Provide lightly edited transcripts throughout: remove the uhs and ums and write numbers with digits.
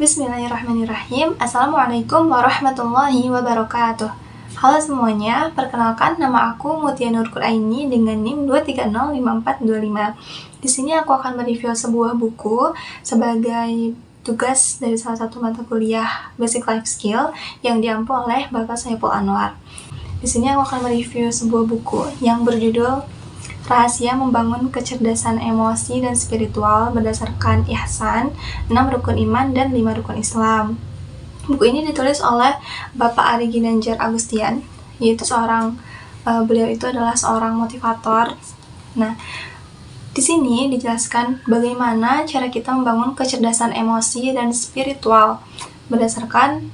Bismillahirrahmanirrahim. Assalamualaikum warahmatullahi wabarakatuh. Halo semuanya, perkenalkan nama aku Mutia Nur Quraini dengan NIM 2305425. Di sini aku akan mereview sebuah buku sebagai tugas dari salah satu mata kuliah Basic Life Skill yang diampu oleh Bapak Saiful Anwar. Di sini aku akan mereview sebuah buku yang berjudul Rahasia Membangun Kecerdasan Emosi dan Spiritual Berdasarkan Ihsan, 6 Rukun Iman dan 5 Rukun Islam. Buku ini ditulis oleh Bapak Ari Ginanjar Agustian, yaitu beliau itu adalah seorang motivator. Nah, di sini dijelaskan bagaimana cara kita membangun kecerdasan emosi dan spiritual berdasarkan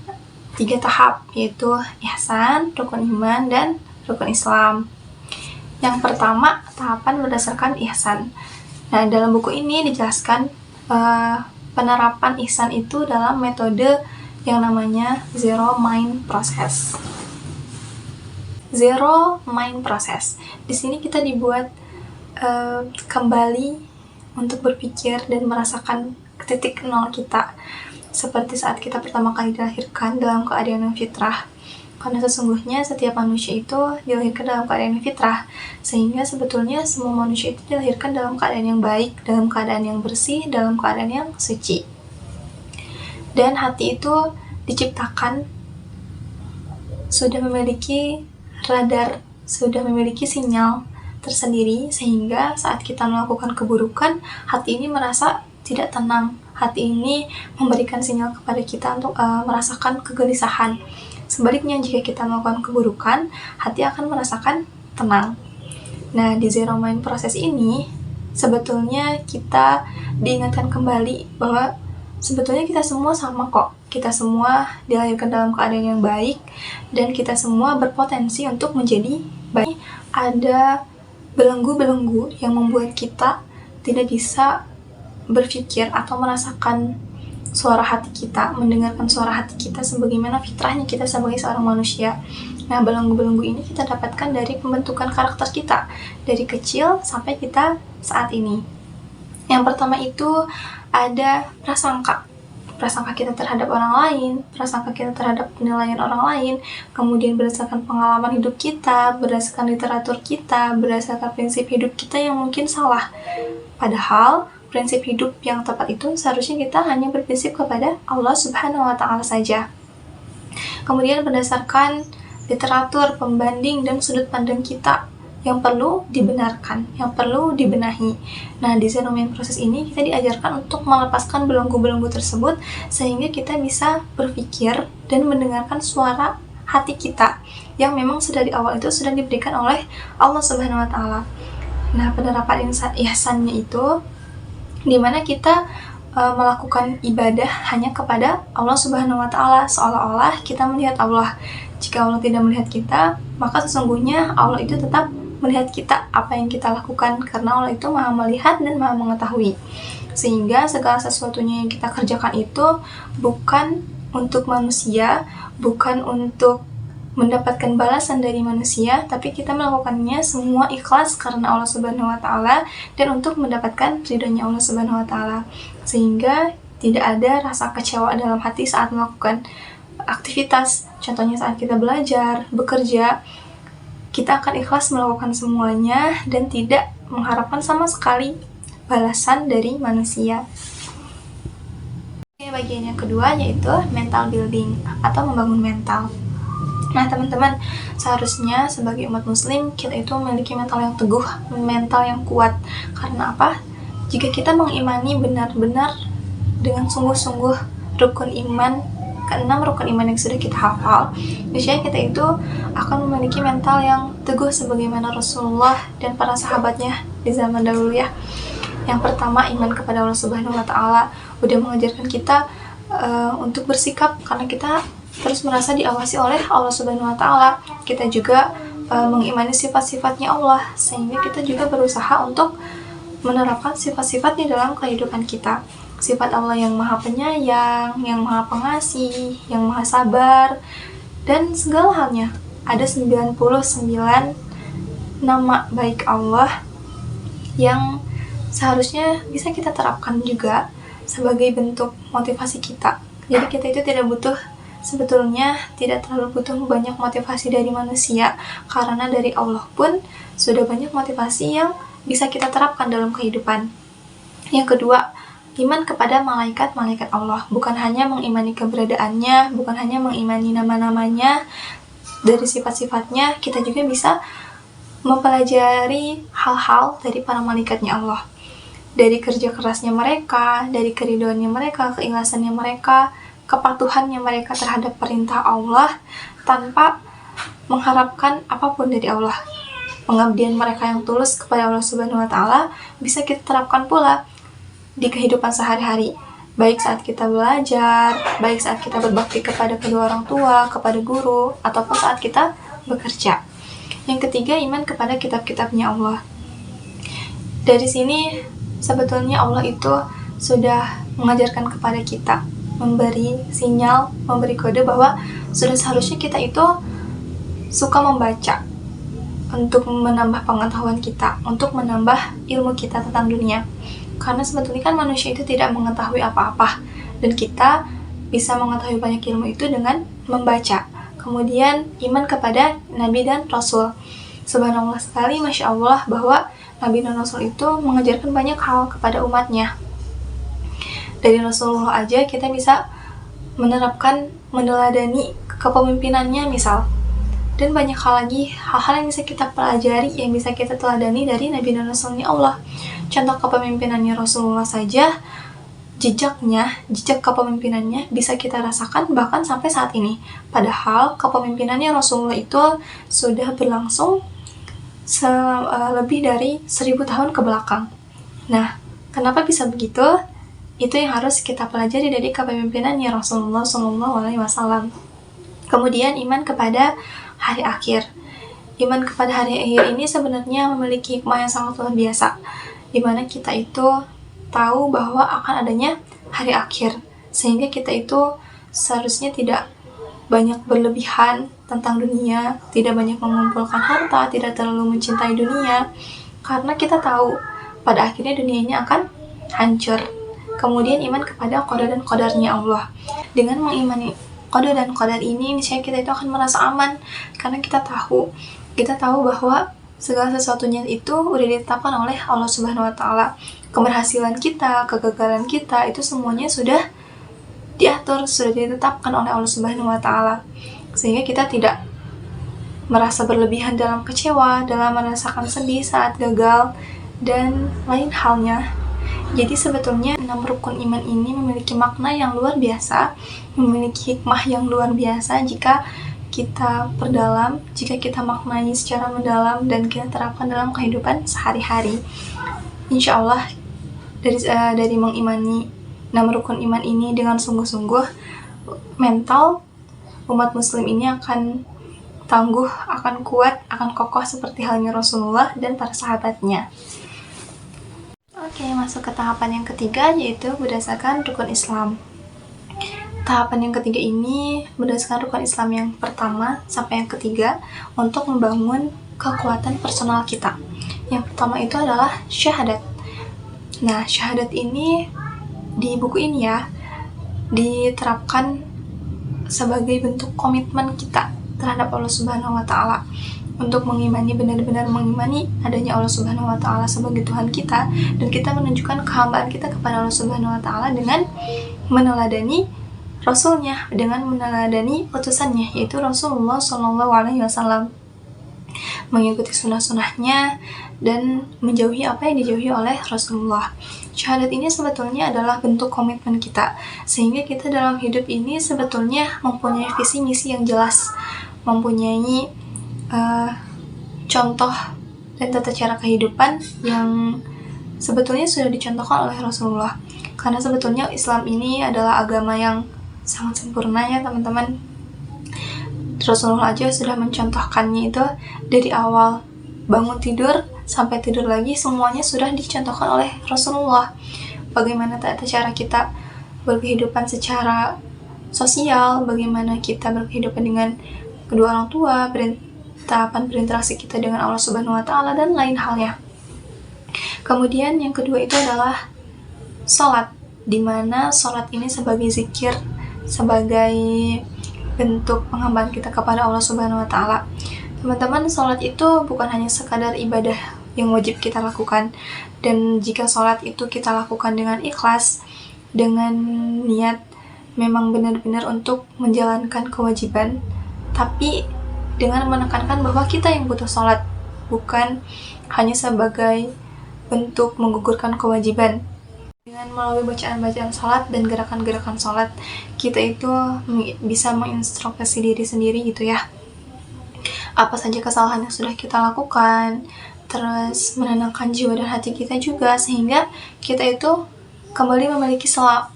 3 tahap, yaitu Ihsan, Rukun Iman, dan Rukun Islam. Yang pertama, tahapan berdasarkan ihsan. Nah, dalam buku ini dijelaskan penerapan ihsan itu dalam metode yang namanya Zero Mind Process. Zero Mind Process. Di sini kita dibuat kembali untuk berpikir dan merasakan titik nol kita, seperti saat kita pertama kali dilahirkan dalam keadaan yang fitrah. Karena sesungguhnya setiap manusia itu dilahirkan dalam keadaan yang fitrah, sehingga sebetulnya semua manusia itu dilahirkan dalam keadaan yang baik, dalam keadaan yang bersih, dalam keadaan yang suci. Dan hati itu diciptakan sudah memiliki radar, sudah memiliki sinyal tersendiri, sehingga saat kita melakukan keburukan, hati ini merasa tidak tenang. Hati ini memberikan sinyal kepada kita untuk merasakan kegelisahan. Sebaliknya, jika kita melakukan keburukan, hati akan merasakan tenang. Nah, di Zero Mind Process ini, sebetulnya kita diingatkan kembali bahwa sebetulnya kita semua sama kok. Kita semua dilahirkan dalam keadaan yang baik, dan kita semua berpotensi untuk menjadi baik. Ada belenggu-belenggu yang membuat kita tidak bisa berpikir atau merasakan suara hati kita, mendengarkan suara hati kita sebagaimana fitrahnya kita sebagai seorang manusia. Nah, belenggu-belenggu ini kita dapatkan dari pembentukan karakter kita dari kecil sampai kita saat ini. Yang pertama itu ada prasangka. Prasangka kita terhadap orang lain, prasangka kita terhadap penilaian orang lain, kemudian berdasarkan pengalaman hidup kita, berdasarkan literatur kita, berdasarkan prinsip hidup kita yang mungkin salah. Padahal prinsip hidup yang tepat itu seharusnya kita hanya berprinsip kepada Allah Subhanahu wa Ta'ala saja. Kemudian berdasarkan literatur, pembanding, dan sudut pandang kita yang perlu dibenarkan, yang perlu dibenahi. Nah, di Zero Mind Process ini kita diajarkan untuk melepaskan belenggu-belenggu tersebut sehingga kita bisa berpikir dan mendengarkan suara hati kita yang memang sudah di awal itu sudah diberikan oleh Allah Subhanahu wa Ta'ala. Nah, penerapan ihsannya itu dimana kita melakukan ibadah hanya kepada Allah Subhanahu wa Ta'ala, seolah-olah kita melihat Allah. Jika Allah tidak melihat kita, maka sesungguhnya Allah itu tetap melihat kita, apa yang kita lakukan, karena Allah itu maha melihat dan maha mengetahui. Sehingga segala sesuatunya yang kita kerjakan itu bukan untuk manusia, bukan untuk mendapatkan balasan dari manusia, tapi kita melakukannya semua ikhlas karena Allah Subhanahu wa Ta'ala dan untuk mendapatkan ridhonya Allah Subhanahu wa Ta'ala. Sehingga tidak ada rasa kecewa dalam hati saat melakukan aktivitas. Contohnya saat kita belajar, bekerja, kita akan ikhlas melakukan semuanya dan tidak mengharapkan sama sekali balasan dari manusia. Bagian yang kedua yaitu mental building atau membangun mental. Nah, teman-teman, seharusnya sebagai umat muslim kita itu memiliki mental yang teguh, mental yang kuat. Karena apa? Jika kita mengimani benar-benar dengan sungguh-sungguh rukun iman, ke-6 rukun iman yang sudah kita hafal, niscaya kita itu akan memiliki mental yang teguh sebagaimana Rasulullah dan para sahabatnya di zaman dahulu ya. Yang pertama, iman kepada Allah Subhanahu wa Ta'ala udah mengajarkan kita untuk bersikap karena kita terus merasa diawasi oleh Allah Subhanahu wa Ta'ala. Kita juga mengimani sifat-sifatnya Allah, sehingga kita juga berusaha untuk menerapkan sifat-sifatnya dalam kehidupan kita. Sifat Allah yang maha penyayang, yang maha pengasih, yang maha sabar, dan segala halnya. Ada 99 nama baik Allah yang seharusnya bisa kita terapkan juga sebagai bentuk motivasi kita Jadi kita itu sebetulnya tidak terlalu butuh banyak motivasi dari manusia, karena dari Allah pun sudah banyak motivasi yang bisa kita terapkan dalam kehidupan. Yang kedua, iman kepada malaikat-malaikat Allah. Bukan hanya mengimani keberadaannya, bukan hanya mengimani nama-namanya, dari sifat-sifatnya, kita juga bisa mempelajari hal-hal dari para malaikatnya Allah. Dari kerja kerasnya mereka, dari keriduannya mereka, keikhlasannya mereka, kepatuhannya mereka terhadap perintah Allah tanpa mengharapkan apapun dari Allah. Pengabdian mereka yang tulus kepada Allah Subhanahu wa Ta'ala bisa kita terapkan pula di kehidupan sehari-hari, baik saat kita belajar, baik saat kita berbakti kepada kedua orang tua, kepada guru, ataupun saat kita bekerja. Yang ketiga, iman kepada kitab-kitabnya Allah. Dari sini sebetulnya Allah itu sudah mengajarkan kepada kita, memberi sinyal, memberi kode bahwa sudah seharusnya kita itu suka membaca untuk menambah pengetahuan kita, untuk menambah ilmu kita tentang dunia. Karena sebetulnya kan manusia itu tidak mengetahui apa-apa, dan kita bisa mengetahui banyak ilmu itu dengan membaca. Kemudian iman kepada Nabi dan Rasul. Subhanallah sekali, Masya Allah, bahwa Nabi dan Rasul itu mengajarkan banyak hal kepada umatnya. Dari Rasulullah aja kita bisa menerapkan, meneladani kepemimpinannya misal. Dan banyak hal lagi, hal-hal yang bisa kita pelajari, yang bisa kita teladani dari Nabi dan Rasulnya Allah. Contoh kepemimpinannya Rasulullah saja, jejak kepemimpinannya bisa kita rasakan bahkan sampai saat ini. Padahal kepemimpinannya Rasulullah itu sudah berlangsung lebih dari 1000 tahun ke belakang. Nah, kenapa bisa begitu? Itu yang harus kita pelajari dari kepemimpinannya Rasulullah SAW. Kemudian iman kepada hari akhir. Iman kepada hari akhir ini sebenarnya memiliki hikmah yang sangat luar biasa, di mana kita itu tahu bahwa akan adanya hari akhir, sehingga kita itu seharusnya tidak banyak berlebihan tentang dunia, tidak banyak mengumpulkan harta, tidak terlalu mencintai dunia, karena kita tahu pada akhirnya dunia ini akan hancur. Kemudian iman kepada qada dan qadarnya Allah. Dengan mengimani qada dan qadar ini, niscaya kita itu akan merasa aman, karena kita tahu bahwa segala sesuatunya itu udah ditetapkan oleh Allah Subhanahu wa Ta'ala. Keberhasilan kita, kegagalan kita, itu semuanya sudah diatur, sudah ditetapkan oleh Allah Subhanahu wa Ta'ala. Sehingga kita tidak merasa berlebihan dalam kecewa, dalam merasakan sedih saat gagal, dan lain halnya. Jadi sebetulnya 6 rukun iman ini memiliki makna yang luar biasa, memiliki hikmah yang luar biasa jika kita perdalam, jika kita maknai secara mendalam dan kita terapkan dalam kehidupan sehari-hari. Insya Allah dari mengimani 6 rukun iman ini dengan sungguh-sungguh, mental umat muslim ini akan tangguh, akan kuat, akan kokoh seperti halnya Rasulullah dan para sahabatnya. Oke, masuk ke tahapan yang ketiga, yaitu berdasarkan rukun Islam. Tahapan yang ketiga ini berdasarkan rukun Islam yang pertama sampai yang ketiga untuk membangun kekuatan personal kita. Yang pertama itu adalah syahadat. Nah, syahadat ini di buku ini ya diterapkan sebagai bentuk komitmen kita terhadap Allah Subhanahu wa Ta'ala, untuk benar-benar mengimani adanya Allah Subhanahu wa Ta'ala sebagai Tuhan kita, dan kita menunjukkan kehambaan kita kepada Allah Subhanahu wa Ta'ala dengan meneladani Rasulnya, dengan meneladani utusannya, yaitu Rasulullah SAW, mengikuti sunnah-sunnahnya dan menjauhi apa yang dijauhi oleh Rasulullah. Syahadat ini sebetulnya adalah bentuk komitmen kita, sehingga kita dalam hidup ini sebetulnya mempunyai visi misi yang jelas, mempunyai contoh dan tata cara kehidupan yang sebetulnya sudah dicontohkan oleh Rasulullah. Karena sebetulnya Islam ini adalah agama yang sangat sempurna ya teman-teman. Rasulullah aja sudah mencontohkannya itu dari awal bangun tidur sampai tidur lagi, semuanya sudah dicontohkan oleh Rasulullah. Bagaimana tata cara kita berkehidupan secara sosial, bagaimana kita berkehidupan dengan kedua orang tua, tahapan berinteraksi kita dengan Allah Subhanahu wa Ta'ala, dan lain halnya. Kemudian yang kedua itu adalah sholat, di mana sholat ini sebagai zikir, sebagai bentuk penghambaan kita kepada Allah Subhanahu wa Ta'ala. Teman-teman, sholat itu bukan hanya sekadar ibadah yang wajib kita lakukan, dan jika sholat itu kita lakukan dengan ikhlas, dengan niat memang benar-benar untuk menjalankan kewajiban, tapi dengan menekankan bahwa kita yang butuh sholat, bukan hanya sebagai bentuk menggugurkan kewajiban. Dengan melalui bacaan-bacaan sholat dan gerakan-gerakan sholat, kita itu bisa mengintrospeksi diri sendiri gitu ya. Apa saja kesalahan yang sudah kita lakukan, terus menenangkan jiwa dan hati kita juga, sehingga kita itu kembali memiliki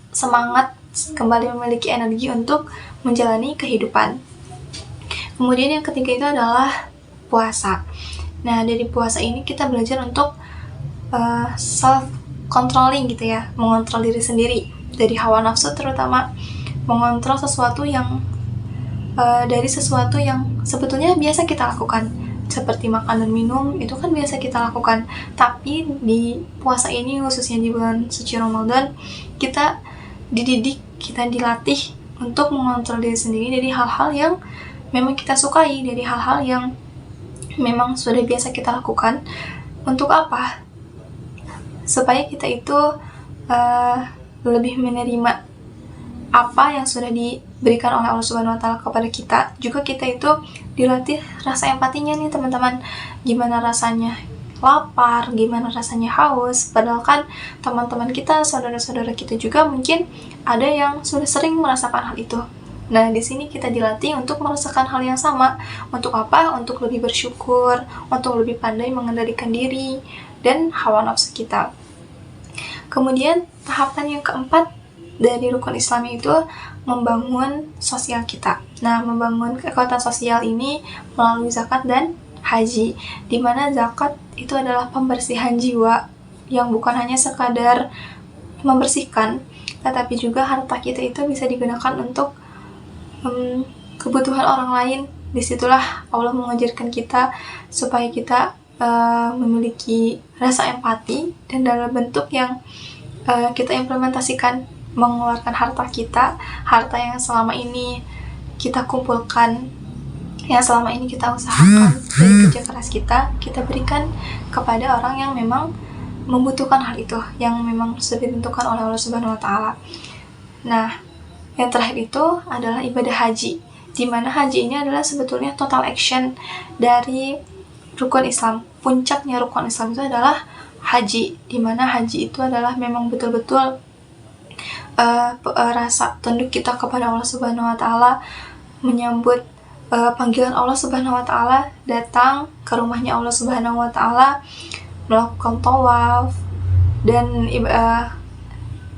semangat, kembali memiliki energi untuk menjalani kehidupan. Kemudian yang ketiga itu adalah puasa. Nah, dari puasa ini kita belajar untuk self-controlling gitu ya, mengontrol diri sendiri dari hawa nafsu, terutama mengontrol sesuatu yang dari sesuatu yang sebetulnya biasa kita lakukan, seperti makan dan minum, itu kan biasa kita lakukan. Tapi di puasa ini, khususnya di bulan suci Ramadan, kita dididik, kita dilatih untuk mengontrol diri sendiri dari hal-hal yang memang kita sukai, dari hal-hal yang memang sudah biasa kita lakukan. Untuk apa? Supaya kita itu lebih menerima apa yang sudah diberikan oleh Allah Subhanahu wa Ta'ala kepada kita. Juga kita itu dilatih rasa empatinya nih teman-teman. Gimana rasanya lapar, gimana rasanya haus. Padahal kan teman-teman kita, saudara-saudara kita juga mungkin ada yang sudah sering merasakan hal itu. Nah, di sini kita dilatih untuk merasakan hal yang sama. Untuk apa? Untuk lebih bersyukur, untuk lebih pandai mengendalikan diri dan hawa nafsu kita. Kemudian tahapan yang keempat dari rukun Islam itu membangun sosial kita. Nah, membangun kekuatan sosial ini melalui zakat dan haji, di mana zakat itu adalah pembersihan jiwa yang bukan hanya sekadar membersihkan, tetapi juga harta kita itu bisa digunakan untuk kebutuhan orang lain. Disitulah Allah mengajarkan kita supaya kita memiliki rasa empati, dan dalam bentuk yang kita implementasikan, mengeluarkan harta kita, harta yang selama ini kita kumpulkan, yang selama ini kita usahakan dari kerja keras kita berikan kepada orang yang memang membutuhkan hal itu, yang memang sudah ditentukan oleh Allah Subhanahu wa Ta'ala. Nah, yang terakhir itu adalah ibadah haji, di mana haji ini adalah sebetulnya total action dari rukun Islam. Puncaknya rukun Islam itu adalah haji, di mana haji itu adalah memang betul-betul rasa tunduk kita kepada Allah Subhanahu wa Ta'ala, menyambut panggilan Allah Subhanahu wa Ta'ala, datang ke rumahnya Allah Subhanahu wa Ta'ala, melakukan tawaf dan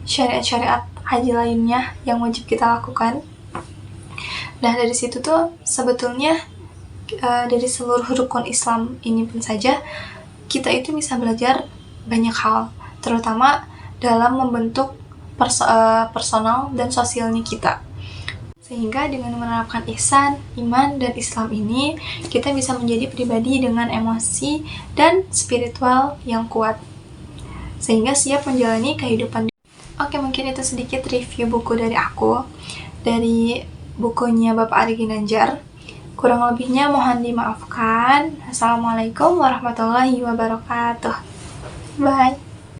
syariat-syariat haji lainnya yang wajib kita lakukan. Nah, dari situ tuh sebetulnya dari seluruh rukun Islam ini pun saja kita itu bisa belajar banyak hal, terutama dalam membentuk personal dan sosialnya kita. Sehingga dengan menerapkan ihsan, iman, dan Islam ini, kita bisa menjadi pribadi dengan emosi dan spiritual yang kuat, sehingga siap menjalani kehidupan. Oke, mungkin itu sedikit review buku dari aku, dari bukunya Bapak Ari Ginanjar. Kurang lebihnya mohon dimaafkan. Assalamualaikum warahmatullahi wabarakatuh. Bye.